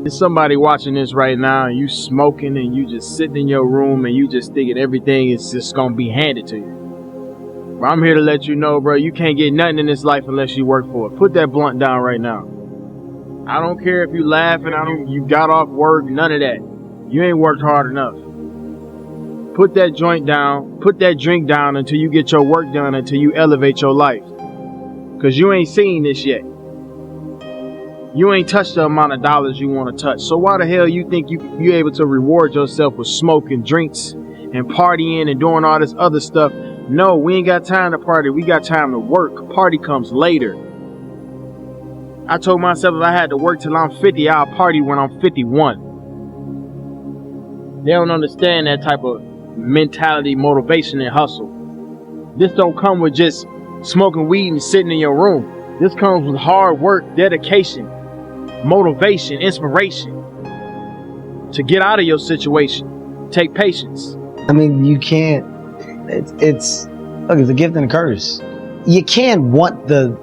There's somebody watching this right now and you smoking and you just sitting in your room and you just thinking everything is just gonna be handed to you. But I'm here to let you know, bro, you can't get nothing in this life unless you work for it. Put that blunt down right now. I don't care if you laughing, you got off work, none of that. You ain't worked hard enough. Put that joint down, put that drink down until you get your work done, until you elevate your life. Cause you ain't seen this yet. You ain't touched the amount of dollars you want to touch. So why the hell you think you able to reward yourself with smoking drinks and partying and doing all this other stuff? No, we ain't got time to party. We got time to work. Party comes later. I told myself if I had to work till I'm 50, I'll party when I'm 51. They don't understand that type of mentality, motivation, and hustle. This don't come with just smoking weed and sitting in your room. This comes with hard work, dedication, motivation, inspiration to get out of your situation. Take patience. I mean, you can't, look, it's a gift and a curse. You can't want the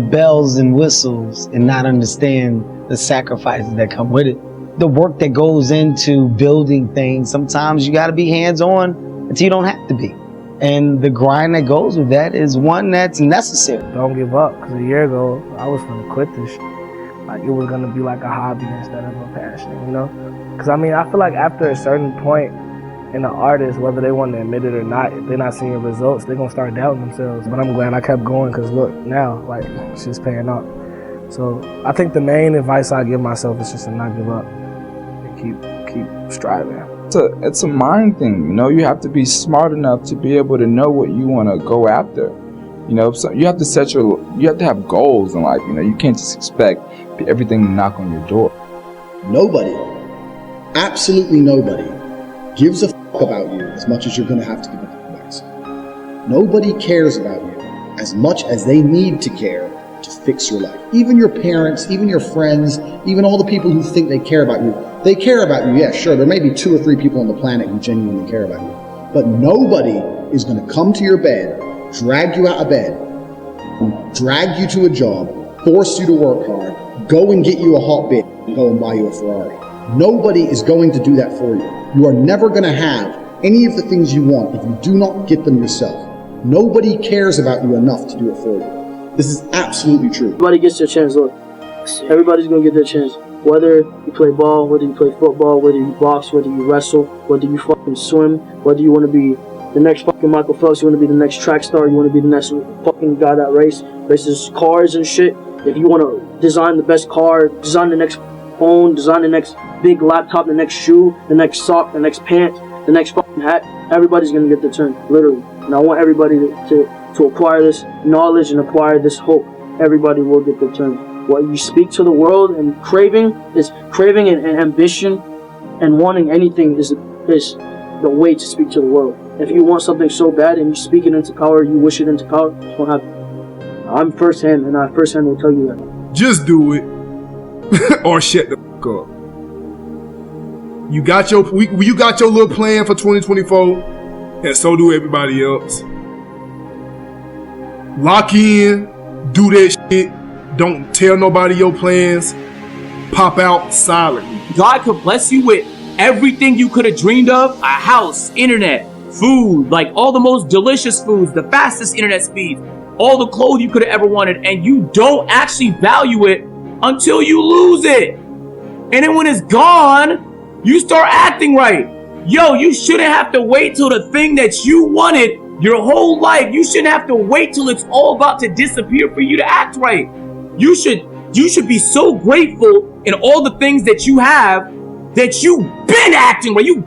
bells and whistles and not understand the sacrifices that come with it. The work that goes into building things, sometimes you got to be hands-on until you don't have to be. And the grind that goes with that is one that's necessary. Don't give up, because a year ago, I was going to quit this shit. Like, it was going to be like a hobby instead of a passion, you know? Because, I mean, I feel like after a certain point in an artist, whether they want to admit it or not, if they're not seeing results, they're going to start doubting themselves. But I'm glad I kept going, because look, now, like, it's just paying off. So I think the main advice I give myself is just to not give up and keep striving. It's a mind thing, you know. You have to be smart enough to be able to know what you want to go after. You know, so you have to you have to have goals in life. You know, you can't just expect everything to knock on your door. Nobody, absolutely nobody, gives a fuck about you as much as you're going to have to give a fuck about yourself. Nobody cares about you as much as they need to care to fix your life. Even your parents, even your friends, even all the people who think they care about you. They care about you, yeah, sure. There may be 2 or 3 people on the planet who genuinely care about you. But nobody is going to come to your bed, drag you out of bed, drag you to a job, force you to work hard, go and get you a hot bitch, and go and buy you a Ferrari. Nobody is going to do that for you. You are never going to have any of the things you want if you do not get them yourself. Nobody cares about you enough to do it for you. This is absolutely true. Everybody gets their chance, look. Everybody's going to get their chance. Whether you play ball, whether you play football, whether you box, whether you wrestle, whether you fucking swim, whether you want to be the next fucking Michael Phelps, you want to be the next track star, you want to be the next fucking guy that races cars and shit. If you want to design the best car, design the next phone, design the next big laptop, the next shoe, the next sock, the next pant, the next fucking hat, everybody's going to get their turn, literally. And I want everybody to acquire this knowledge and acquire this hope. Everybody will get their turn. What you speak to the world and craving and ambition and wanting anything is the way to speak to the world. If you want something so bad and you speak it into power, you wish it into power, it's gonna happen. I'm firsthand, and I firsthand will tell you that. Just do it, or shut the fuck up. You got your little plan for 2024, and so do everybody else. Lock in, do that shit. Don't tell nobody your plans. Pop out silently. God could bless you with everything you could have dreamed of. A house, internet, food, like all the most delicious foods, the fastest internet speeds, all the clothes you could have ever wanted, and you don't actually value it until you lose it. And then when it's gone, you start acting right. Yo, you shouldn't have to wait till the thing that you wanted your whole life. You shouldn't have to wait till it's all about to disappear for you to act right. You should be so grateful in all the things that you have that you've been acting right. You've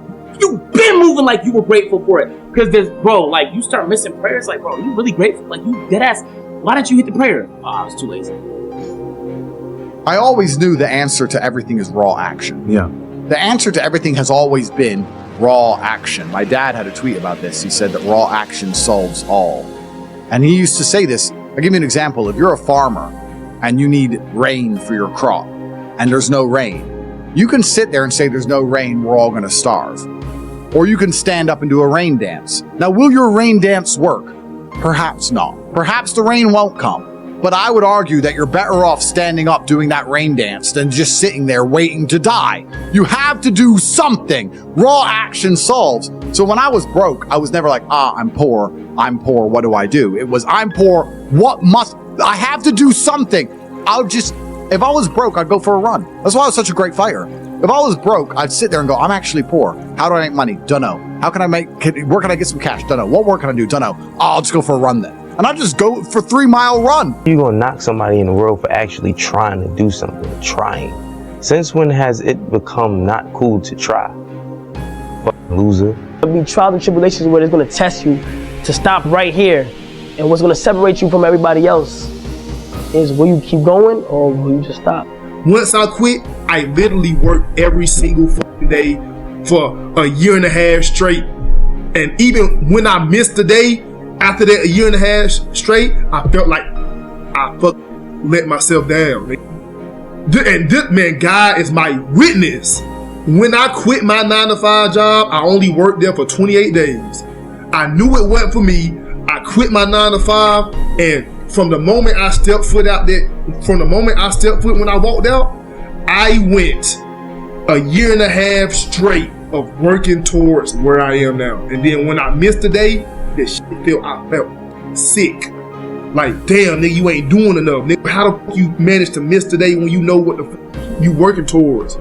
been moving like you were grateful for it. Because bro, like you start missing prayers. Like, bro, you really grateful? Like you dead ass. Why didn't you hit the prayer? Oh, I was too lazy. I always knew the answer to everything is raw action. Yeah. The answer to everything has always been raw action. My dad had a tweet about this. He said that raw action solves all. And he used to say this. I'll give you an example. If you're a farmer and you need rain for your crop and there's no rain, you can sit there and say there's no rain, we're all going to starve. Or you can stand up and do a rain dance. Now, will your rain dance work? Perhaps not. Perhaps the rain won't come. But I would argue that you're better off standing up doing that rain dance than just sitting there waiting to die. You have to do something. Raw action solves. So when I was broke, I was never like, I'm poor, what do I do? It was, I'm poor, I have to do something. If I was broke, I'd go for a run. That's why I was such a great fighter. If I was broke, I'd sit there and go, I'm actually poor. How do I make money? Dunno. Where can I get some cash? Dunno. What work can I do? Dunno. I'll just go for a run then. And I just go for 3-mile run. You're going to knock somebody in the world for actually trying to do something, trying. Since when has it become not cool to try? Fucking loser. There'll be trials and tribulations where it's going to test you to stop right here. And what's going to separate you from everybody else is will you keep going or will you just stop? Once I quit, I literally worked every single fucking day for a year and a half straight. And even when I missed a day, after that a year and a half straight, I felt like I let myself down. And this, man, God is my witness. When I quit my 9-to-5 job, I only worked there for 28 days. I knew it wasn't for me. I quit my 9-to-5, and from the moment I stepped foot when I walked out, I went a year and a half straight of working towards where I am now. And then when I missed a day, I felt sick. Like, damn, nigga, you ain't doing enough. Nigga, how the fuck you manage to miss today when you know what the fuck you working towards?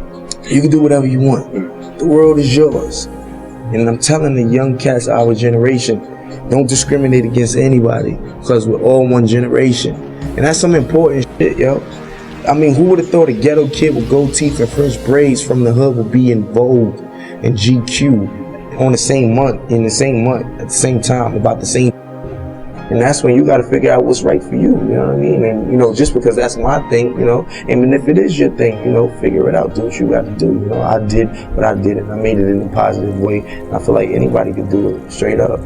You can do whatever you want. The world is yours. And I'm telling the young cats, our generation, don't discriminate against anybody because we're all one generation. And that's some important shit, yo. I mean, who would have thought a ghetto kid with gold teeth and French braids from the hood would be in Vogue and GQ on the same month, at the same time, about the same. And that's when you got to figure out what's right for you, you know what I mean? And, you know, just because that's my thing, you know, and if it is your thing, you know, figure it out, do what you got to do. You know, I did what I did and I made it in a positive way. And I feel like anybody could do it straight up.